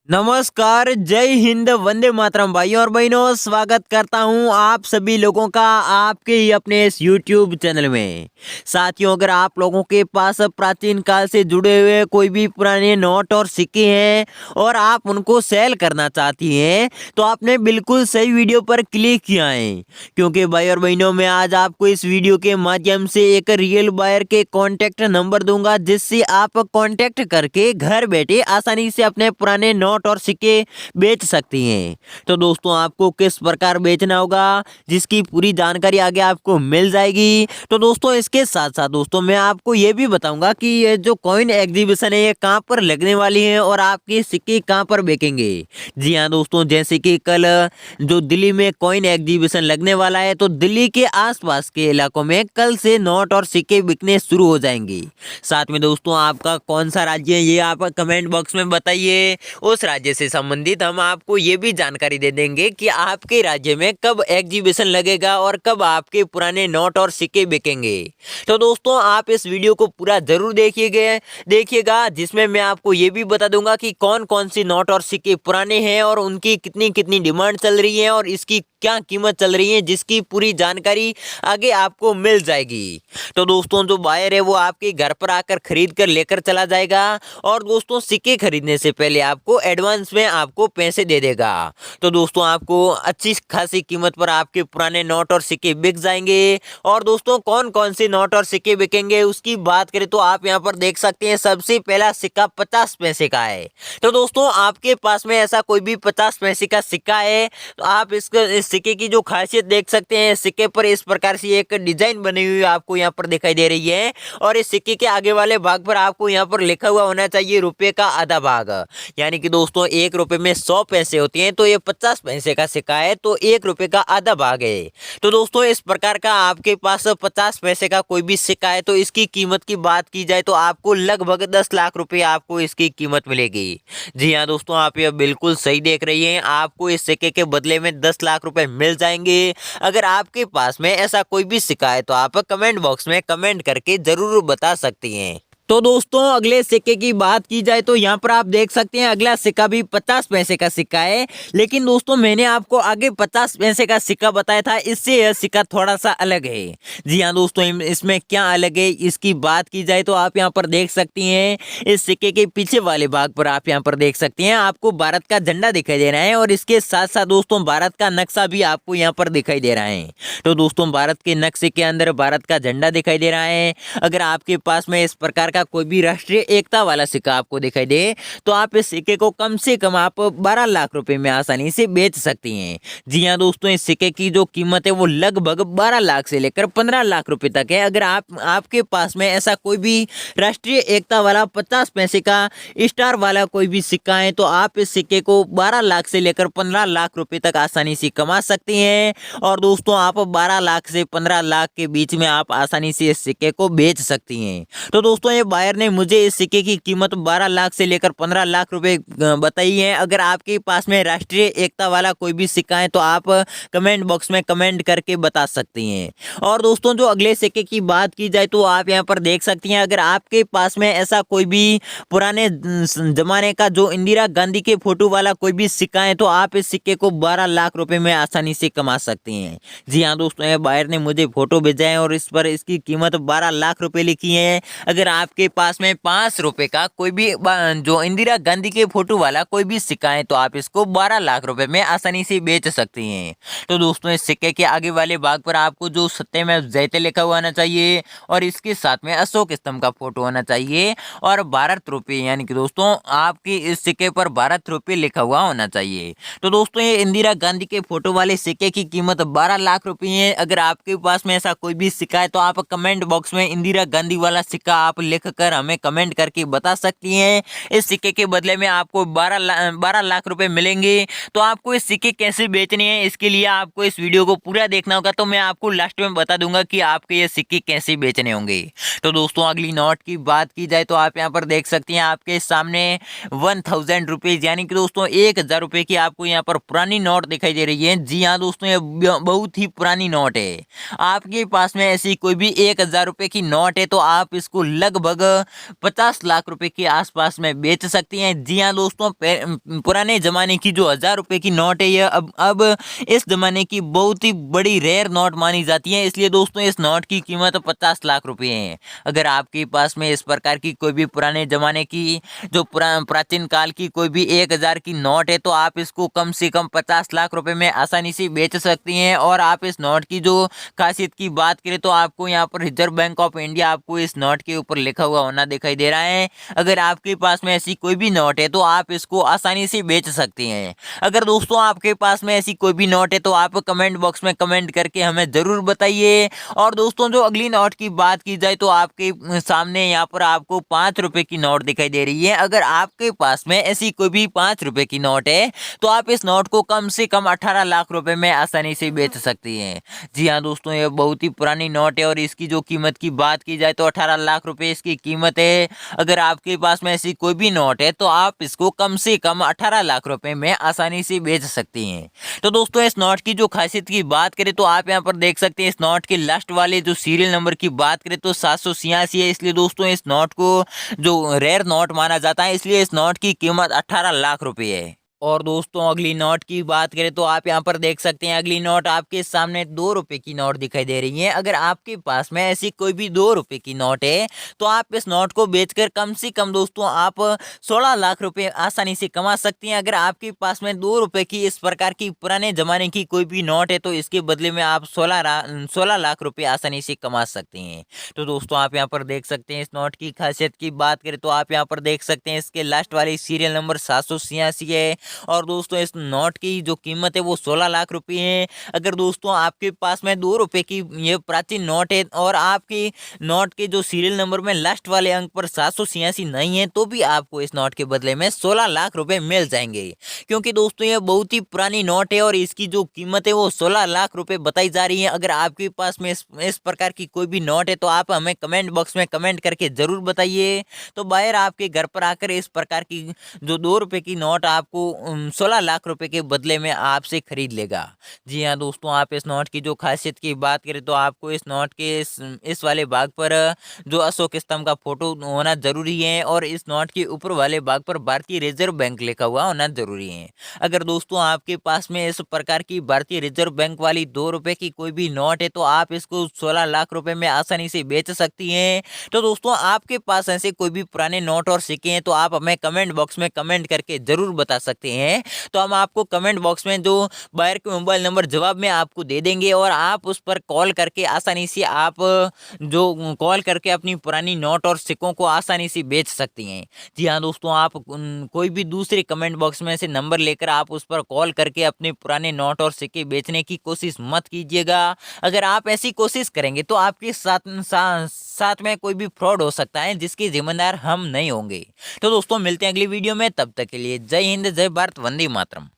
नमस्कार, जय हिंद, वंदे मातरम भाइयों और बहनों। स्वागत करता हूं आप सभी लोगों का आपके ही अपने इस YouTube चैनल में। साथियों, अगर आप लोगों के पास प्राचीन काल से जुड़े हुए कोई भी पुराने नोट और सिक्के हैं और आप उनको सेल करना चाहती हैं, तो आपने बिल्कुल सही वीडियो पर क्लिक किया है। क्योंकि भाई और बहनों, मैं आज आपको इस वीडियो के माध्यम से एक रियल बायर के कॉन्टैक्ट नंबर दूंगा, जिससे आप कॉन्टैक्ट करके घर बैठे आसानी से अपने पुराने नोट और सिक्के बेच सकती हैं। तो दोस्तों, आपको किस प्रकार बेचना होगा, जिसकी पूरी जानकारी आगे आपको मिल जाएगी। तो दोस्तों, इसके साथ साथ दोस्तों मैं आपको ये भी बताऊंगा कि ये जो कॉइन एग्जीबिशन है ये कहाँ पर लगने वाली है और आपके सिक्के कहाँ पर बेचेंगे। जी हाँ दोस्तों, जैसे कि कल जो दिल्ली में कॉइन एग्जीबिशन लगने वाला है, तो दिल्ली के आसपास के इलाकों में कल से नोट और सिक्के बिकने शुरू हो जाएंगे। साथ में दोस्तों, आपका कौन सा राज्य है ये आप कमेंट बॉक्स में बताइए। उस राज्य से संबंधित हम आपको ये भी जानकारी दे देंगे कि आपके राज्य में कब एग्जीबिशन लगेगा और कब आपके पुराने नोट और सिक्के बिकेंगे। तो दोस्तों, आप इस वीडियो को पूरा जरूर देखिएगा, जिसमें मैं आपको ये भी बता दूंगा कि कौन कौन सी नोट और सिक्के पुराने हैं और उनकी कितनी कितनी डिमांड चल रही है और इसकी क्या कीमत चल रही है, जिसकी पूरी जानकारी आगे आपको मिल जाएगी। तो दोस्तों, जो बायर है वो आपके घर पर आकर खरीद कर लेकर चला जाएगा और दोस्तों, सिक्के खरीदने से पहले आपको एडवांस में आपको पैसे दे देगा। तो दोस्तों, आपको अच्छी खासी कीमत पर आपके पुराने नोट और सिक्के बिक जाएंगे। और दोस्तों, कौन कौन से नोट और सिक्के बिकेंगे उसकी बात करें तो आप यहाँ पर देख सकते हैं, सबसे पहला सिक्का 50 पैसे का है। तो दोस्तों, आपके पास में ऐसा कोई भी 50 पैसे का सिक्का है तो आप इस सिक्के की जो खासियत देख सकते हैं, सिक्के पर इस प्रकार से एक डिजाइन बनी हुई आपको यहाँ पर दिखाई दे रही है और इस सिक्के के आगे वाले भाग पर आपको यहाँ पर लिखा हुआ होना चाहिए रुपए का आधा भाग। यानी कि दोस्तों, 1 रुपए में 100 पैसे होते हैं, तो ये 50 पैसे का सिक्का है, तो 1 रुपए का आधा भाग है। तो दोस्तों, इस प्रकार का आपके पास 50 पैसे का कोई भी सिक्का है तो इसकी कीमत की बात की जाए तो आपको लगभग 10 लाख रुपए आपको इसकी कीमत मिलेगी। जी हाँ दोस्तों, आप ये बिल्कुल सही देख रही हैं, आपको इस सिक्के के बदले में 10 लाख रुपए मिल जाएंगे। अगर आपके पास में ऐसा कोई भी सिक्का है तो आप कमेंट बॉक्स में कमेंट करके जरूर बता सकती हैं। तो दोस्तों, अगले सिक्के की बात की जाए तो यहाँ पर आप देख सकते हैं अगला सिक्का भी 50 पैसे का सिक्का है। लेकिन दोस्तों, मैंने आपको आगे 50 पैसे का सिक्का बताया था, इससे यह सिक्का थोड़ा सा अलग है। जी हाँ दोस्तों, इसमें क्या अलग है इसकी बात की जाए तो आप यहाँ पर देख सकती हैं, इस सिक्के के पीछे वाले भाग पर आप यहाँ पर देख सकते हैं, आपको भारत का झंडा दिखाई दे रहा है और इसके साथ साथ दोस्तों भारत का नक्शा भी आपको यहाँ पर दिखाई दे रहा है। तो दोस्तों, भारत के नक्शे के अंदर भारत का झंडा दिखाई दे रहा है। अगर आपके पास में इस प्रकार का कोई भी राष्ट्रीय एकता वाला सिक्का आपको दिखाई दे तो आप इस सिक्के को कम से कम आप 12 लाख रुपए में आसानी से बेच सकती हैं। जी हाँ दोस्तों, इस सिक्के की जो कीमत है वो लगभग 12 लाख से लेकर 15 लाख रुपए तक है। अगर आपके पास में ऐसा कोई भी राष्ट्रीय एकता वाला 50 पैसे का स्टार वाला कोई भी सिक्का है तो आप इस सिक्के को 12 लाख से लेकर 15 लाख रुपए तक आसानी से कमा सकती हैं। और दोस्तों, आप 12 लाख से 15 लाख के बीच में आप आसानी से इस सिक्के को बेच सकती हैं। तो दोस्तों, ये बायर ने मुझे इस सिक्के की कीमत 12 लाख से लेकर 15 लाख रुपए बताई है। अगर आपके पास में राष्ट्रीय एकता वाला कोई भी सिक्का है तो आप कमेंट बॉक्स में कमेंट करके बता सकती हैं। और दोस्तों, जो अगले सिक्के की बात की जाए तो आप यहाँ पर देख सकती हैं, अगर आपके पास में ऐसा कोई भी पुराने जमाने का जो इंदिरा गांधी के फोटो वाला कोई भी सिक्का है तो आप इस सिक्के को 12 लाख रुपए में आसानी से कमा सकती हैं। जी हाँ दोस्तों, ये बायर ने मुझे फोटो भेजा है और इस पर इसकी कीमत 12 लाख रुपए लिखी है। अगर आपके पास में 5 रुपए का कोई भी जो इंदिरा गांधी के फोटो वाला कोई भी सिक्का है तो आप इसको 12 लाख रुपए में आसानी से बेच सकती हैं। तो दोस्तों, इस सिक्के के आगे वाले भाग पर आपको जो सत्यमेव जयते लिखा हुआ होना चाहिए और इसके साथ में अशोक स्तंभ का फोटो होना चाहिए और भारत रुपये, यानी कि दोस्तों आपकी इस सिक्के पर भारत रुपये लिखा हुआ होना चाहिए। तो दोस्तों, ये इंदिरा गांधी के फोटो वाले सिक्के की कीमत 12 लाख रुपए है। अगर आपके पास में ऐसा कोई भी सिक्का है तो आप कमेंट बॉक्स में इंदिरा गांधी वाला सिक्का आप लिख कर हमें कमेंट करके बता सकती हैं। इस सिक्के के बदले में आपको 12 लाख रुपए मिलेंगे। तो आपको इस सिक्के कैसे बेचने हैं, इसके लिए आपको इस वीडियो को पूरा देखना होगा। तो मैं आपको लास्ट में बता दूंगा कि आपके ये सिक्के कैसे बेचने होंगे। तो दोस्तों, अगली नोट की बात की जाए तो आप यहाँ पर देख सकते हैं, आपके सामने 1000 रुपीज, यानी कि दोस्तों 1000 रुपए की आपको यहाँ पर पुरानी नोट दिखाई दे रही है। जी हाँ दोस्तों, ये बहुत ही पुरानी नोट है। आपके पास में ऐसी कोई भी 1000 रुपए की नोट है तो आप इसको लगभग लगभग 50 लाख रुपए के आसपास में बेच सकती हैं। जी हाँ दोस्तों, पुराने जमाने की जो 1000 रुपए की नोट है यह अब इस जमाने की बहुत ही बड़ी रेयर नोट मानी जाती है, इसलिए दोस्तों इस नोट की कीमत 50 लाख रुपए है। अगर आपके पास में इस प्रकार की कोई भी पुराने जमाने की जो प्राचीन काल की कोई भी 1000 की नोट है तो आप इसको कम से कम 50 लाख रुपए में आसानी से बेच सकती हैं। और आप इस नोट की जो खासियत की बात करें तो आपको यहाँ पर रिजर्व बैंक ऑफ इंडिया आपको इस नोट के ऊपर लिखा हुआ होना दिखाई दे रहा है। अगर आपके पास में ऐसी कोई भी नोट है तो आप इसको आसानी से बेच सकती हैं। अगर दोस्तों आपके पास में ऐसी कोई भी नोट है तो आप कमेंट बॉक्स में कमेंट करके हमें जरूर बताइए। और दोस्तों जो अगली नोट की बात की जाए तो आपके सामने यहाँ पर आपको 5 रुपए की नोट दिखाई दे रही है। अगर आपके पास में ऐसी कोई भी 5 रुपए की नोट है तो आप इस नोट को कम से कम 18 लाख रुपए में आसानी से बेच सकती हैं। जी हाँ दोस्तों, ये बहुत ही पुरानी नोट है और इसकी जो कीमत की बात की जाए तो 18 लाख रुपए इसकी कीमत है। अगर आपके पास में ऐसी कोई भी नोट है तो आप इसको कम से कम 18 लाख रुपए में आसानी से बेच सकती हैं। तो दोस्तों इस नोट की जो खासियत की बात करें तो आप यहाँ पर देख सकते हैं इस नोट के लास्ट वाले जो सीरियल नंबर की बात करें तो 786 है, इसलिए दोस्तों इस नोट को जो रेयर नोट माना जाता है, इसलिए इस नोट की कीमत 18 लाख रुपए है। और दोस्तों अगली नोट की बात करें तो आप यहाँ पर देख सकते हैं अगली नोट आपके सामने 2 रुपए की नोट दिखाई दे रही है। अगर आपके पास में ऐसी कोई भी 2 रुपए की नोट है तो आप इस नोट को बेचकर कम से कम दोस्तों आप 16 लाख रुपए आसानी से कमा सकती हैं। अगर आपके पास में 2 रुपए की इस प्रकार की पुराने जमाने की कोई भी नोट है तो इसके बदले में आप 16 लाख रुपए आसानी से कमा सकती हैं। तो दोस्तों आप यहाँ पर देख सकते हैं इस नोट की खासियत की बात करें तो आप यहाँ पर देख सकते हैं इसके लास्ट वाली सीरियल नंबर 786 है। और दोस्तों इस नोट की जो कीमत है वो 16 लाख रुपए है। अगर दोस्तों आपके पास में 2 रुपए की ये प्राचीन नोट है और आपकी नोट के जो सीरियल नंबर में लास्ट वाले अंक पर 786 नहीं है तो भी आपको इस नोट के बदले में 16 लाख रुपए मिल जाएंगे। क्योंकि दोस्तों ये बहुत ही पुरानी नोट है और इसकी जो कीमत है वो 16 लाख रुपए बताई जा रही है। अगर आपके पास में इस प्रकार की कोई भी नोट है तो आप हमें कमेंट बॉक्स में कमेंट करके जरूर बताइए। तो बायर आपके घर पर आकर इस प्रकार की जो 2 रुपए की नोट आपको 16 लाख रुपए के बदले में आपसे खरीद लेगा। जी हाँ दोस्तों, आप इस नोट की जो खासियत की बात करें तो आपको इस नोट के इस वाले भाग पर जो अशोक स्तंभ का फोटो होना जरूरी है और इस नोट के ऊपर वाले भाग पर भारतीय रिजर्व बैंक लिखा हुआ होना जरूरी है। अगर दोस्तों आपके पास में इस प्रकार की भारतीय रिजर्व बैंक वाली 2 रुपए की कोई भी नोट है तो आप इसको 16 लाख रुपए में आसानी से बेच सकती हैं। तो दोस्तों आपके पास ऐसे कोई भी पुराने नोट और सिक्के हैं तो आप हमें कमेंट बॉक्स में कमेंट करके जरूर बता सकते हैं। तो हम आपको कमेंट बॉक्स में जो बायर के मोबाइल नंबर जवाब में आपको दे देंगे और आप उस पर कॉल करके आसानी से आप जो कॉल करके अपनी पुरानी नोट और सिक्कों को आसानी से बेच सकती हैं। जी हाँ दोस्तों, आप कोई भी दूसरे कमेंट बॉक्स में से नंबर लेकर आप उस पर कॉल करके अपने पुराने नोट और सिक्के बेचने की कोशिश मत कीजिएगा। अगर आप ऐसी कोशिश करेंगे तो आपके साथ में कोई भी फ्रॉड हो सकता है जिसके जिम्मेदार हम नहीं होंगे। तो दोस्तों मिलते हैं अगली वीडियो में, तब तक के लिए जय हिंद, जय भारत, वंदे मातरम।